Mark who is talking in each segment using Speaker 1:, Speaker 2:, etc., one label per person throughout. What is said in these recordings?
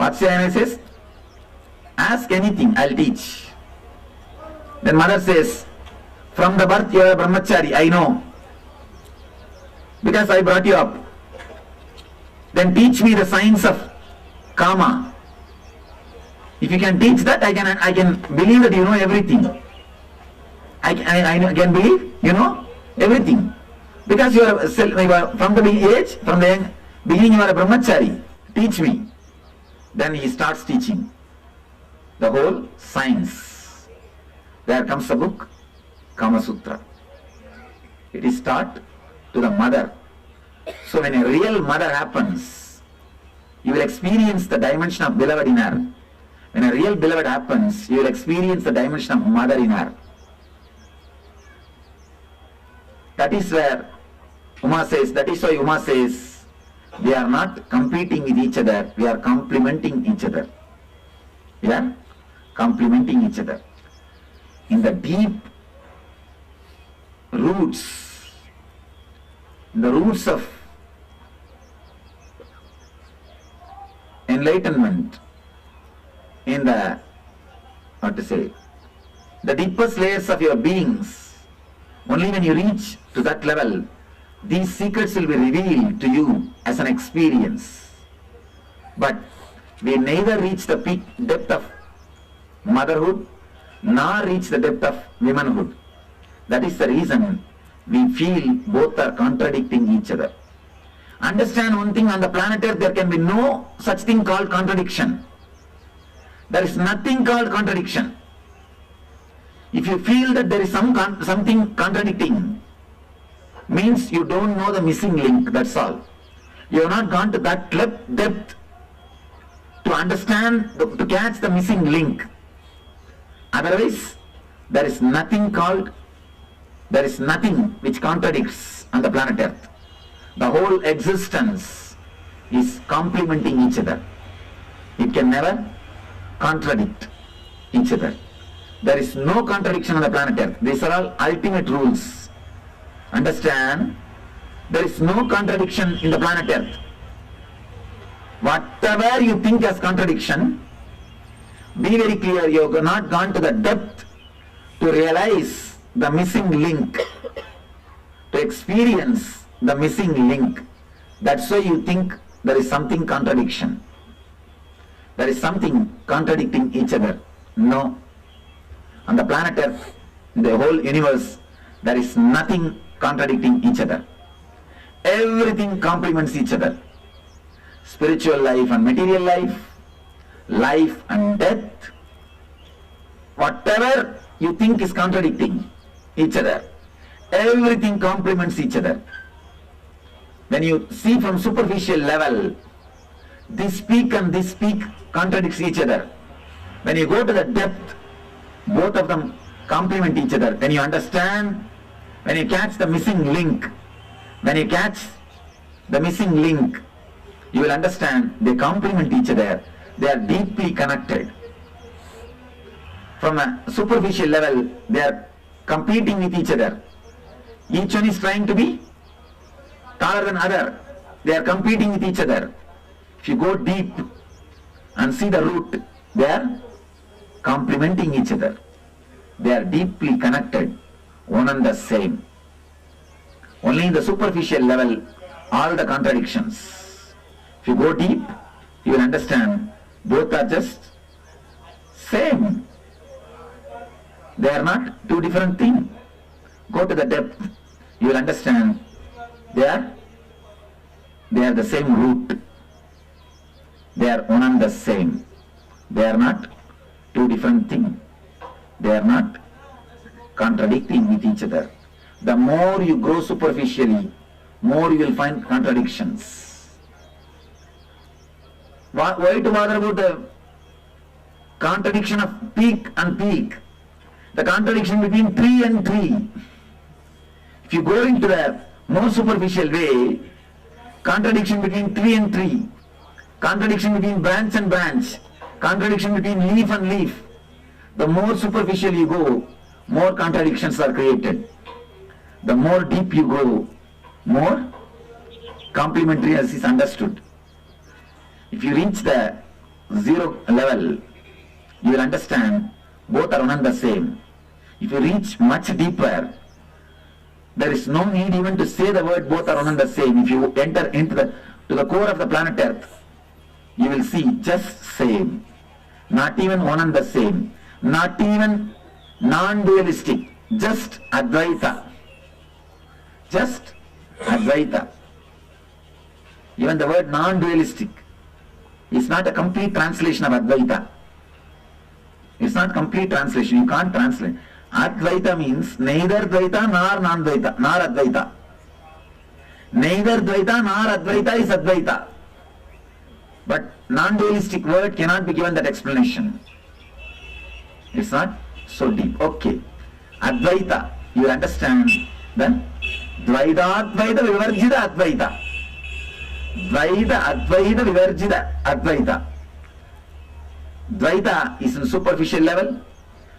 Speaker 1: Vatsyayana says, ask anything, I'll teach. Then mother says, from the birth you are a brahmachari, I know, because I brought you up. Then teach me the science of karma. If you can teach that, I can believe that you know everything. I can believe you know everything. Because you are from the age, from the beginning you are a brahmachari. Teach me. Then he starts teaching the whole science. There comes the book, Kama Sutra. It is taught to the mother. So when a real mother happens, you will experience the dimension of beloved in her. When a real beloved happens, you will experience the dimension of mother in her. That is where Uma says, that is why Uma says, we are not competing with each other, we are complementing each other. We are complementing each other. In the deep roots, of enlightenment, in the, the deepest layers of your beings, only when you reach to that level, these secrets will be revealed to you as an experience. But we neither reach the peak depth of motherhood, nor reach the depth of womanhood. That is the reason we feel both are contradicting each other. Understand one thing, on the planet Earth there can be no such thing called contradiction. There is nothing called contradiction. If you feel that there is something contradicting, means you don't know the missing link, that's all. You have not gone to that depth to understand, to catch the missing link. Otherwise, there is nothing which contradicts on the planet Earth. The whole existence is complementing each other. It can never contradict each other. There is no contradiction on the planet Earth. These are all ultimate rules. Understand? There is no contradiction in the planet Earth. Whatever you think as contradiction, be very clear, you have not gone to the depth to realize the missing link, to experience the missing link. That's why you think there is something contradiction. There is something contradicting each other. No. On the planet Earth, in the whole universe, there is nothing contradicting each other. Everything complements each other. Spiritual life and material life, life and death, whatever you think is contradicting each other, everything complements each other. When you see from superficial level, this peak and this peak contradicts each other. When you go to the depth, both of them complement each other. When you understand, when you catch the missing link, you will understand they complement each other. They are deeply connected. From a superficial level, they are competing with each other. Each one is trying to be taller than other. They are competing with each other. If you go deep and see the root, they are complementing each other. They are deeply connected, one and the same. Only in the superficial level, all the contradictions. If you go deep, you will understand both are just same. They are not two different things. Go to the depth, you will understand they are the same root. They are one and the same. They are not two different things. They are not contradicting with each other. The more you grow superficially, more you will find contradictions. Why to bother about the contradiction of peak and peak? The contradiction between tree and tree. If you go into the more superficial way, contradiction between tree and tree, contradiction between branch and branch, contradiction between leaf and leaf. The more superficial you go, more contradictions are created. The more deep you go, more complementariness is understood. If you reach the zero level, you will understand both are one and the same. If you reach much deeper, there is no need even to say the word both are one and the same. If you enter into the core of the planet Earth, you will see just same. Not even one and the same. Not even non-dualistic. Just Advaita. Just Advaita. Even the word non-dualistic is not a complete translation of Advaita. It's not complete translation. You can't translate. Advaita means neither Dvaita nor non-Dvaita, nor Advaita. Neither Dvaita nor Advaita is Advaita. But non-dualistic word cannot be given that explanation. It's not so deep. Okay. Advaita, you understand then? Dvaita Advaita Vivarjita Advaita. Dvaita Advaita Vivarjita Advaita. Dvaita is in superficial level.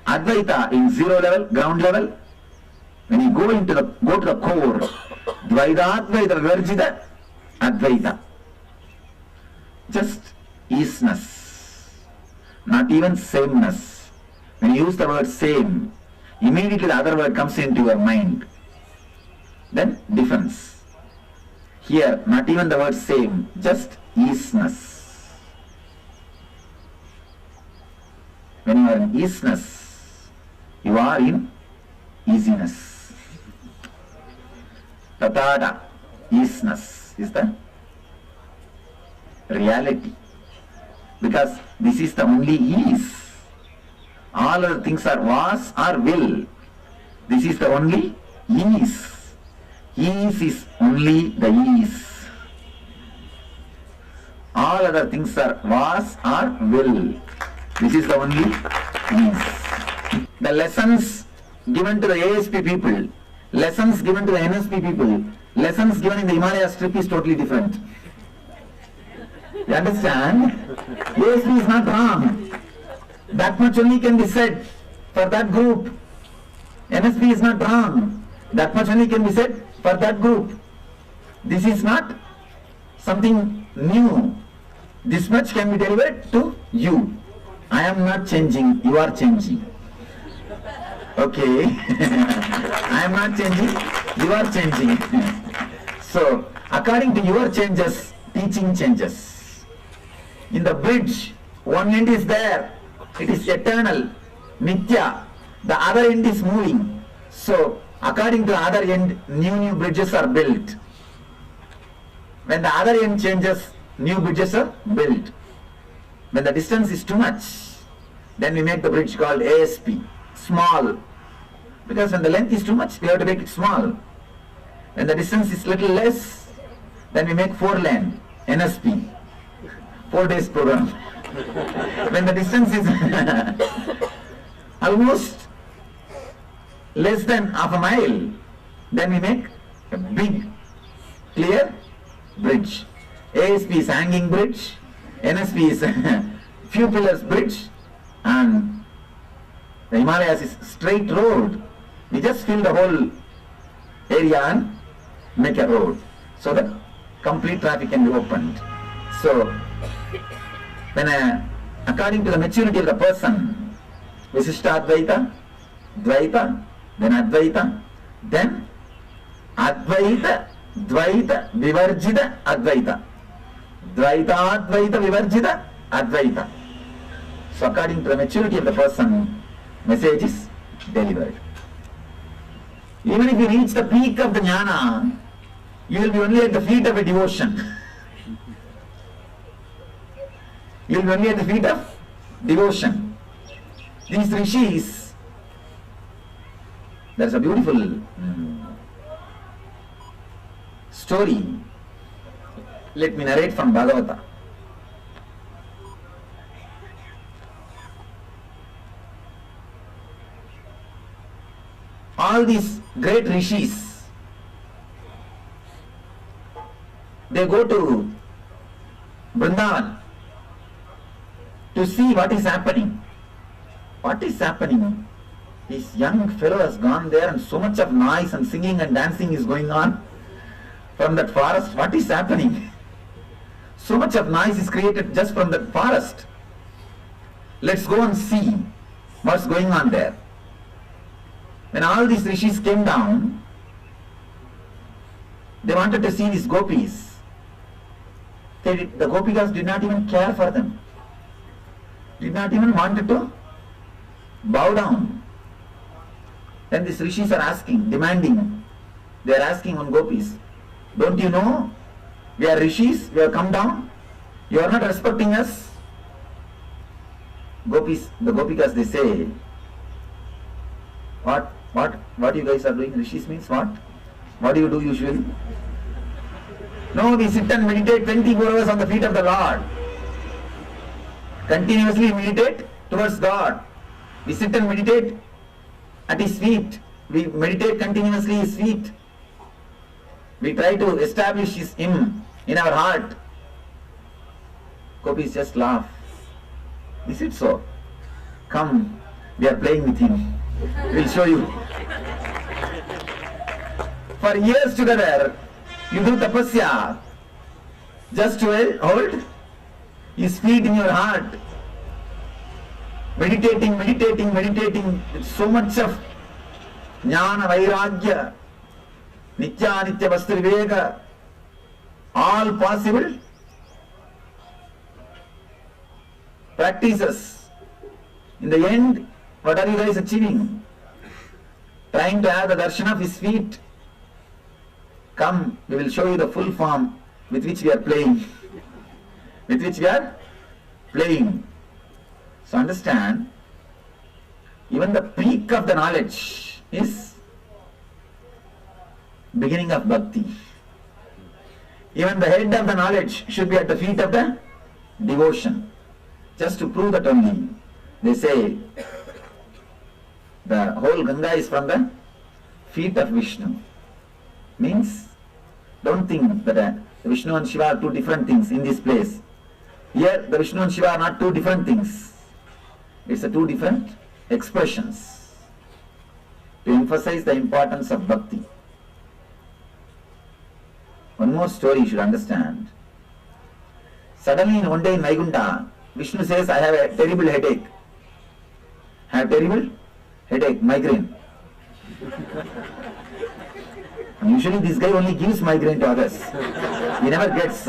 Speaker 1: Advaita in zero level, ground level. When you go to the core, Dvaita Advaita Vivarjita Advaita. Just isness, not even sameness. When you use the word same, immediately the other word comes into your mind. Then difference. Here, not even the word same, just isness. When you are in isness, you are in easiness. Tathata, isness is the reality, because this is the only ease. All other things are was or will. This is the only ease. Ease is only the ease. All other things are was or will. This is the only ease. The lessons given to the ASP people, lessons given to the NSP people, lessons given in the Himalayas trip is totally different. You understand? ASP is not wrong. That much only can be said for that group. NSP is not wrong. That much only can be said for that group. This is not something new. This much can be delivered to you. I am not changing, you are changing. Okay. I am not changing, you are changing. So, according to your changes, teaching changes. In the bridge, one end is there, it is eternal, Nitya. The other end is moving. So, according to the other end, new bridges are built. When the other end changes, new bridges are built. When the distance is too much, then we make the bridge called ASP, small. Because when the length is too much, we have to make it small. When the distance is little less, then we make 4-lane, NSP, 4 days program. When the distance is almost less than half a mile, then we make a big, clear bridge. ASP is hanging bridge, NSP is few pillars bridge, and the Himalayas is straight road. We just fill the whole area and make a road so that complete traffic can be opened. So, when according to the maturity of the person, Visishta Advaita, Dvaita, then Advaita, then Advaita, Dvaita, Vivarjita, Advaita. Dvaita, Advaita, Vivarjita, Advaita. So according to the maturity of the person, message is delivered. Even if you reach the peak of the jnana, you will be only at the feet of a devotion. You will be only at the feet of devotion. These rishis, there is a beautiful story. Let me narrate from Bhagavata. All these great rishis, they go to Vrindavan to see what is happening. What is happening? This young fellow has gone there and so much of noise and singing and dancing is going on from that forest. What is happening? So much of noise is created just from that forest. Let's go and see what's going on there. When all these rishis came down, they wanted to see these gopis. The gopikas did not even care for them. Did not even wanted to bow down. Then these rishis are asking, demanding. They are asking on gopis, don't you know we are rishis, we have come down, you are not respecting us? Gopis, the gopikas, they say, what you guys are doing? Rishis means what? What do you do usually? No, we sit and meditate 24 hours on the feet of the Lord. Continuously meditate towards God. We sit and meditate at His feet. We meditate continuously His feet. We try to establish Him in our heart. Gopis just laugh. Is it so? Come, we are playing with Him. We'll show you. For years together, you do tapasya just to hold His feet in your heart. Meditating with so much of jnana, vairagya, nitya, nitya, vastu, viveka, all possible practices. In the end, what are you guys achieving? Trying to have the darshan of His feet. Come, we will show you the full form with which we are playing. With which we are playing. So understand, even the peak of the knowledge is beginning of bhakti. Even the head of the knowledge should be at the feet of the devotion. Just to prove that only, they say, the whole Ganga is from the feet of Vishnu. Means, don't think that Vishnu and Shiva are two different things in this place. Here, the Vishnu and Shiva are not two different things. It's a two different expressions to emphasize the importance of bhakti. One more story you should understand. Suddenly, in one day in Vaikunta, Vishnu says, I have a terrible headache. Have terrible headache, migraine. And usually this guy only gives migraine to others. He never gets.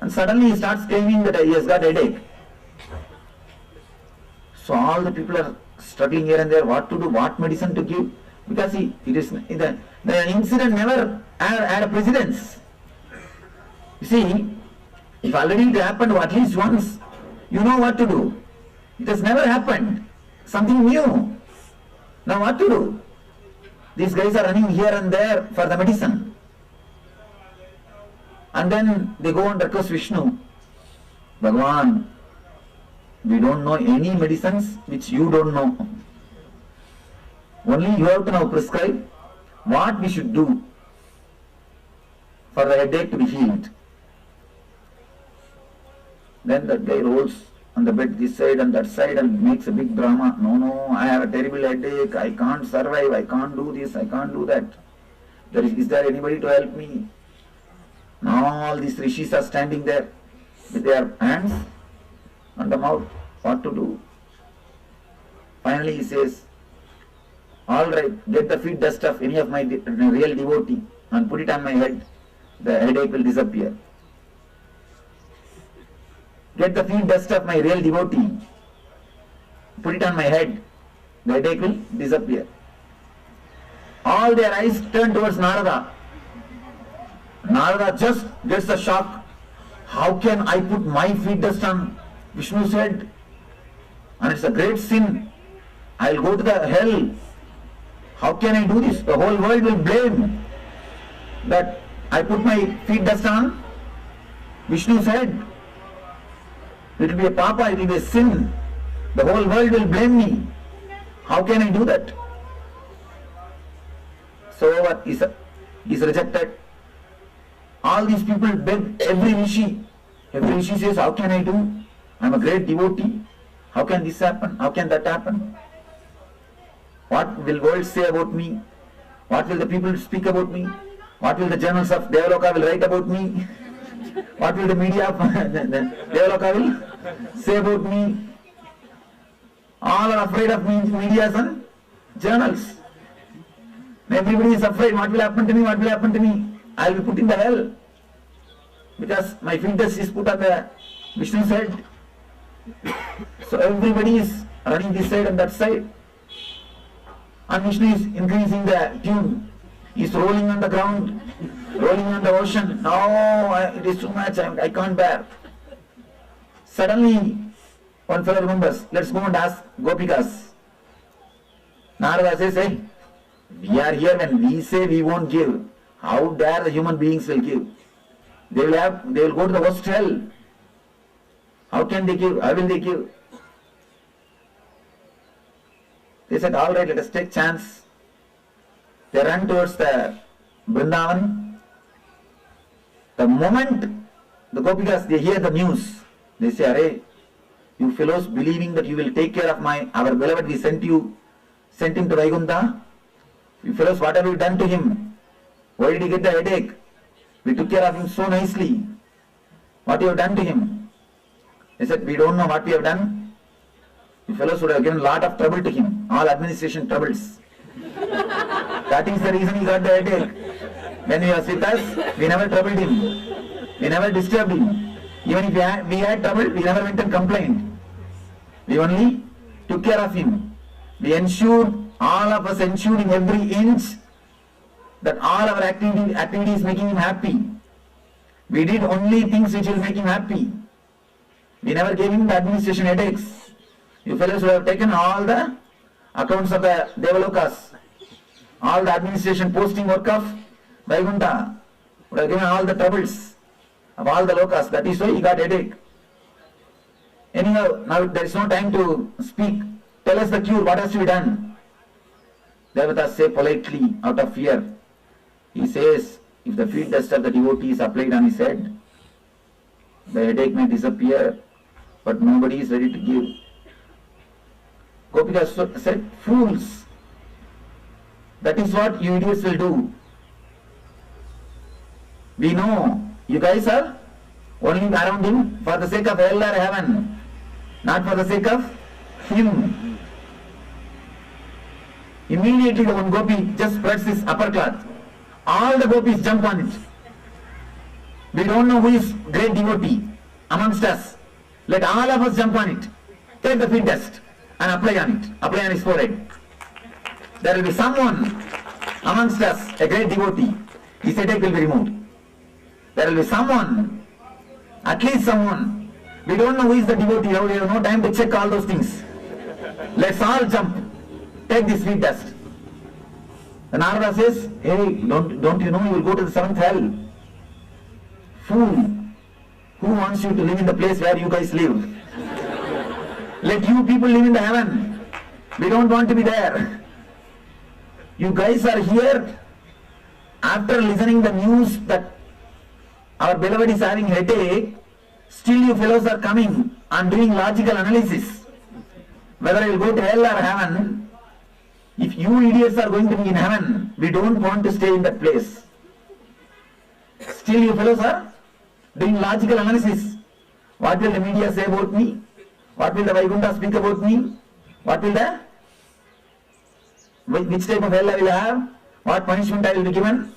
Speaker 1: And suddenly he starts claiming that he has got headache. So all the people are struggling here and there, what to do, what medicine to give, because the incident never had a precedence. You see, if already it happened at least once, you know what to do. It has never happened. Something new. Now what to do? These guys are running here and there for the medicine. And then they go and request Vishnu. Bhagavan, we don't know any medicines which you don't know. Only you have to now prescribe what we should do for the headache to be healed. Then that guy rolls on the bed this side and that side and makes a big drama. No, I have a terrible headache, I can't survive, I can't do this, I can't do that. Is there anybody to help me? Now all these rishis are standing there with their hands on the mouth. What to do? Finally he says, all right, get the feet dust of any of my real devotee and put it on my head. The headache will disappear. Get the feet dust of my real devotee. Put it on my head. The headache will disappear. All their eyes turn towards Narada. Narada just gets a shock. How can I put my feet dust on Vishnu's head? And it's a great sin. I'll go to the hell. How can I do this? The whole world will blame that I put my feet dust on Vishnu's head. It will be a papa, it will be a sin. The whole world will blame me. How can I do that? So what? He's rejected. All these people beg every rishi. Every rishi says, how can I do? I'm a great devotee. How can this happen? How can that happen? What will world say about me? What will the people speak about me? What will the journals of Devaloka will write about me? What will the media of Devaloka will say about me? All are afraid of me, media and journals. Everybody is afraid. What will happen to me? What will happen to me? I will be put in the hell. Because my feet dust is put on the Vishnu's head. So everybody is running this side and that side. And Vishnu is increasing the tune. He is rolling on the ground, rolling on the ocean. No, it is too much. I can't bear. Suddenly, one fellow remembers, let's go and ask Gopikas. Narada says, hey, we are here when we say we won't give. How dare the human beings will give? They will go to the worst hell. How can they give? How will they give? They said, all right, let us take chance. They ran towards the Vrindavan. The moment the Gopikas, they hear the news, they say, Arey, you fellows believing that you will take care of our beloved, we sent him to Vaikuntha. You fellows, what have you done to him? Why did he get the headache? We took care of him so nicely. What you have done to him? They said, we don't know what we have done. You fellows would have given a lot of trouble to him. All administration troubles. That is the reason he got the headache. When he was with us, we never troubled him. We never disturbed him. Even if we had trouble, we never went and complained. We only took care of him. We ensured, all of us ensured in every inch that all our activities making him happy. We did only things which will make him happy. We never gave him the administration headaches. You fellows would have taken all the accounts of the Devalokas, all the administration posting work of Vaikuntha, would have given all the troubles of all the lokas. That is why he got headache. Anyhow, now there is no time to speak. Tell us the cure, what has to be done? Devatas say politely, out of fear. He says, if the feet dust of the devotee is applied on his head, the headache may disappear, but nobody is ready to give. Gopika said, fools, that is what you idiots will do. We know you guys are only around him for the sake of hell or heaven, not for the sake of him. Immediately the one gopi just spreads his upper cloth. All the gopis jump on it. We don't know who is great devotee amongst us. Let all of us jump on it. Take the feet dust and apply on it. Apply on his forehead. There will be someone amongst us, a great devotee. His headache will be removed. There will be someone, at least someone. We don't know who is the devotee. We have no time to check all those things. Let's all jump. Take this feet dust. The Narada says, hey, don't you know you will go to the seventh hell? Fool. Who wants you to live in the place where you guys live? Let you people live in the heaven. We don't want to be there. You guys are here after listening the news that our beloved is having headache. Still you fellows are coming and doing logical analysis. Whether you will go to hell or heaven. If you idiots are going to be in heaven, we don't want to stay in that place. Still you fellows are doing logical analysis. What will the media say about me? What will the Vaikuntha speak about me? What will the... Which type of hell I will have? What punishment I will be given?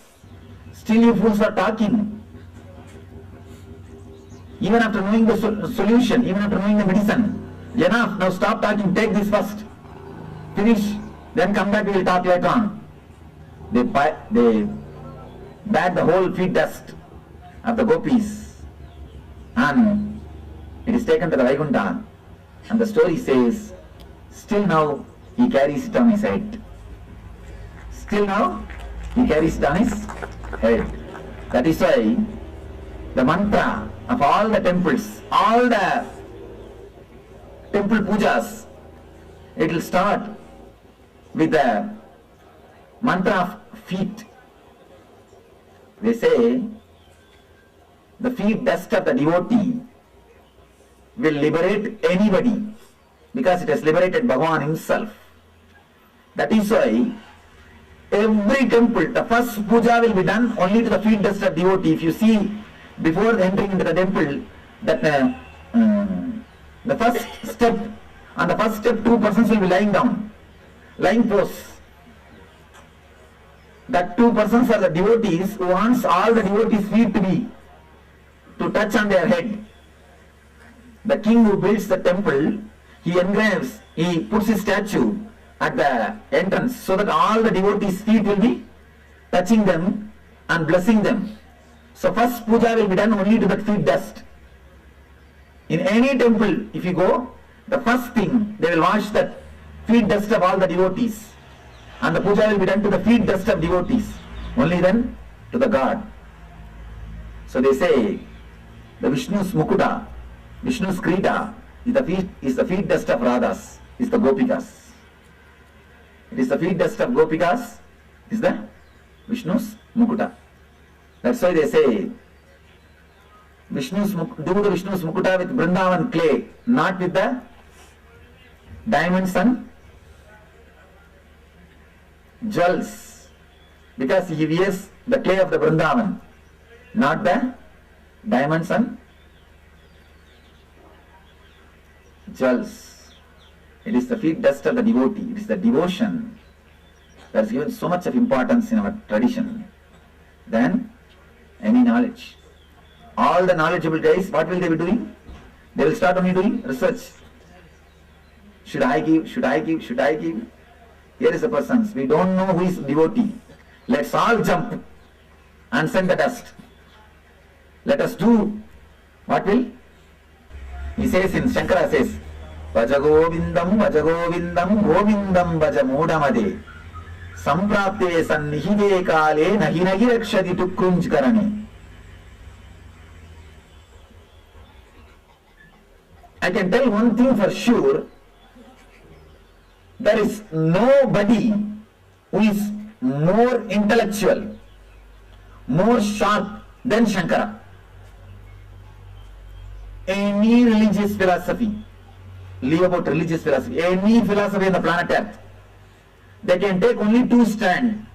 Speaker 1: Still you fools are talking. Even after knowing the solution, even after knowing the medicine. Enough, now stop talking, take this first. Finish. Then come back, we will talk later on. They bag the whole feet dust of the gopis and it is taken to the Vaikuntha. And the story says, still now he carries it on his head. Still now he carries it on his head. That is why the mantra of all the temples, all the temple pujas, it will start with the mantra of feet. They say the feet dust of the devotee will liberate anybody because it has liberated Bhagavan himself. That is why every temple, the first puja will be done only to the feet dust of devotee. If you see before entering into the temple, that the first step, on the first step 2 persons will be lying down, lying pose. That 2 persons are the devotees who wants all the devotees' feet to touch on their head. The king who builds the temple, he engraves, he puts his statue at the entrance so that all the devotees' feet will be touching them and blessing them. So first puja will be done only to the feet dust. In any temple, if you go, the first thing they will wash the feet dust of all the devotees, and the puja will be done to the feet dust of devotees, only then to the god. So they say the Vishnu's Mukuta, Vishnu's Krita is the feet dust of Radhas, is the Gopikas. It is the feet dust of Gopikas, is the Vishnu's Mukuta. That's why they say do the Vishnu's Mukuta with Vrindavan clay, not with the diamonds and jewels, because he wears the clay of the Vrindavan, not the diamonds and jewels. It is the feet dust of the devotee. It is the devotion that is given so much of importance in our tradition than any knowledge. All the knowledgeable guys, what will they be doing? They will start only doing research. Should I give? Should I give? Should I give? Here is a person, we don't know who is devotee. Let's all jump and send the dust. Let us do what will? He says in Shankara says, Bhaja Govindam, Govindam Bhaja Modamade, Samprapte Sannihide Kale, Nahi Nahi Rakshadi Tukrunj Karane. I can tell one thing for sure, there is nobody who is more intellectual, more sharp than Shankara. Any religious philosophy, leave about religious philosophy, any philosophy on the planet Earth, they can take only 2 stands,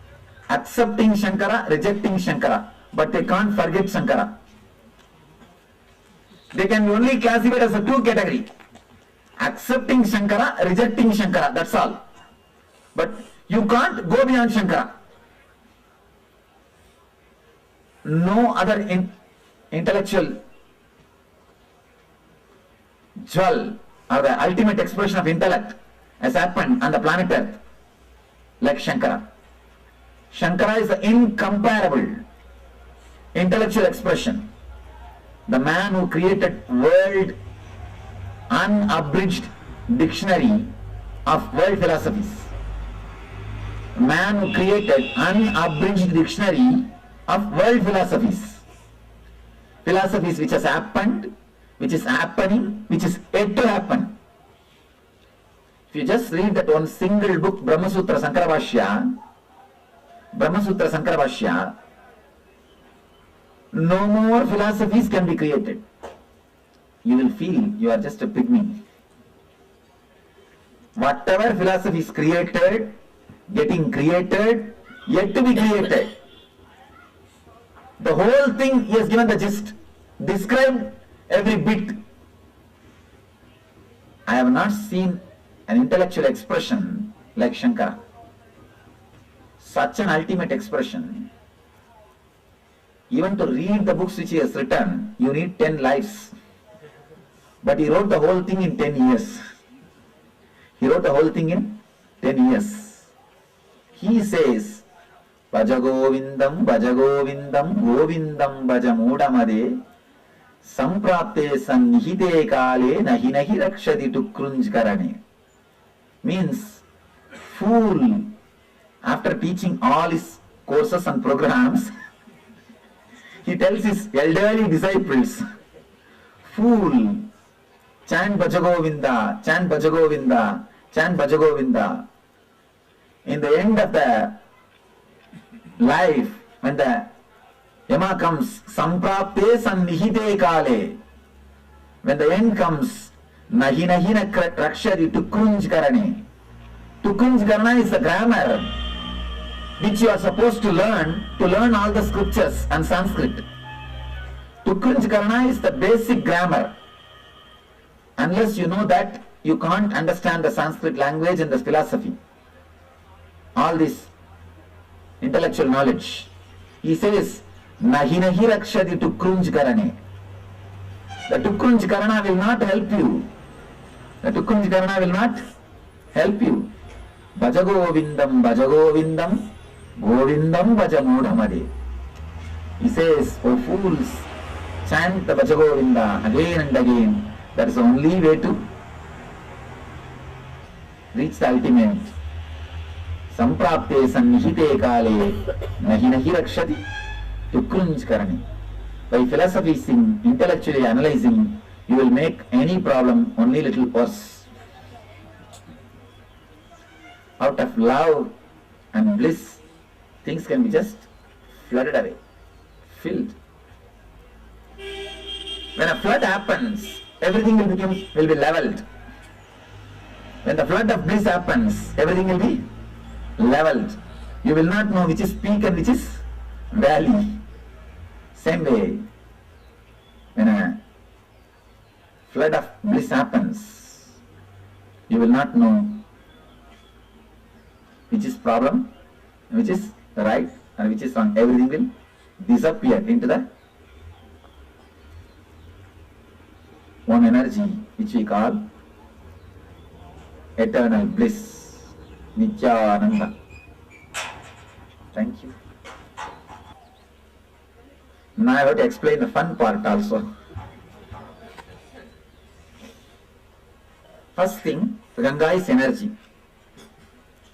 Speaker 1: accepting Shankara, rejecting Shankara, but they can't forget Shankara. They can be only classified as a 2 category. Accepting Shankara, rejecting Shankara, that's all. But you can't go beyond Shankara. No other intellectual jewel or the ultimate expression of intellect has happened on the planet Earth like Shankara. Shankara is the incomparable intellectual expression. The man who created world unabridged dictionary of world philosophies. The man who created unabridged dictionary of world philosophies. Philosophies which has happened, which is happening, which is yet to happen. If you just read that one single book, Brahma Sutra Sankara Bhashya, no more philosophies can be created. You will feel you are just a pygmy. Whatever philosophy is created, getting created, yet to be created. The whole thing he has given the gist, described every bit. I have not seen an intellectual expression like Shankara. Such an ultimate expression. Even to read the books which he has written, you need 10 lives. But he wrote the whole thing in 10 years. He wrote the whole thing in 10 years. He says, Bhaja Govindam, Govindam Bhaja Modamade, Samprapte Sannihide Kale, Nahi Nahi Rakshadi Tukrunj Karane. Means, fool, after teaching all his courses and programs, he tells his elderly disciples, fool, chant Bhaja Govinda, chant Bhaja Govinda, chant Bhaja Govinda. In the end of the life, when the Yama comes, Samprapte Sannihide Kale, when the end comes, Nahi Nahi Rakshadi Tukrunj Karane. Tukrunj Karana is the grammar which you are supposed to learn all the scriptures and Sanskrit. To Tukrunjkarana is the basic grammar. Unless you know that, you can't understand the Sanskrit language and the philosophy. All this intellectual knowledge. He says, Nahi nahi rakshati tukrunjkarane. The tukrunjkarana will not help you. The tukrunjkarana will not help you. Bhajagovindam, Bhajagovindam, Govindam Bhajamodhamade. He says, oh fools, chant the Bhajagovinda again and again. That is the only way to reach the ultimate. Samprapte sannihite kale nahi nahi rakshati tukrunjkarane. By philosophizing, intellectually analyzing, you will make any problem only little worse. Out of love and bliss, things can be just flooded away, filled. When a flood happens, everything will be leveled. When the flood of bliss happens, everything will be leveled. You will not know which is peak and which is valley. Same way, when a flood of bliss happens, you will not know which is problem, which is right and which is wrong. Everything will disappear into the one energy which we call eternal bliss, Nityananda. Thank you. Now I have to explain the fun part also. First thing, Ganga is energy.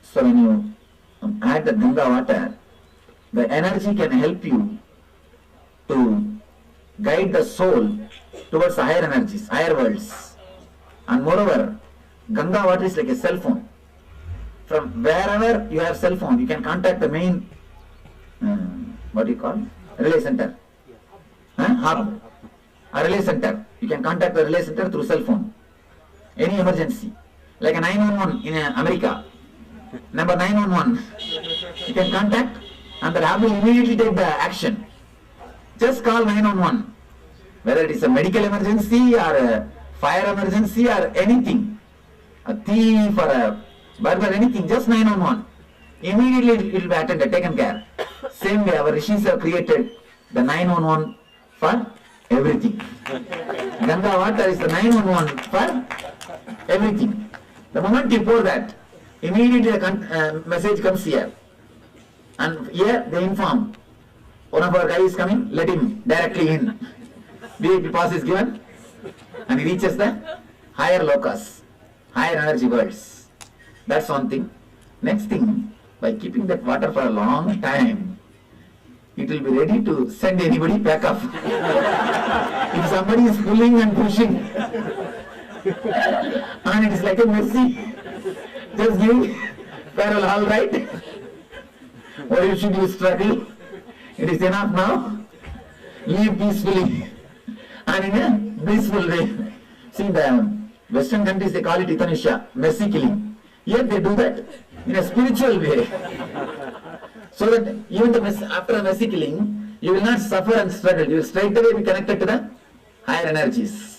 Speaker 1: So when you add the Ganga water, the energy can help you to guide the soul towards higher energies, higher worlds. And moreover, Ganga water is like a cell phone. From wherever you have cell phone, you can contact the main, what do you call, relay center. Hub. A relay center. You can contact the relay center through cell phone. Any emergency. Like a 911 in America. Number 911. You can contact and the lab will immediately take the action. Just call 911. Whether it is a medical emergency or a fire emergency or anything. A thief or a burglar, anything. Just 911. Immediately it will be attended, taken care. Same way our rishis have created the 911 for everything. Ganga water is the 911 for everything. The moment you pour that, immediately the message comes here. And here they inform, one of our guys is coming, let him directly in. VIP pass is given and he reaches the higher locus, higher energy worlds. That's one thing. Next thing, by keeping that water for a long time, it will be ready to send anybody back up. If somebody is pulling and pushing, and it is like a mercy, just give parallel, all right. Or you should you struggle? It is enough now. Live peacefully and in a blissful way. See, the Western countries they call it euthanasia, mercy killing. Here they do that in a spiritual way. So that even after a mercy killing, you will not suffer and struggle. You will straight away be connected to the higher energies.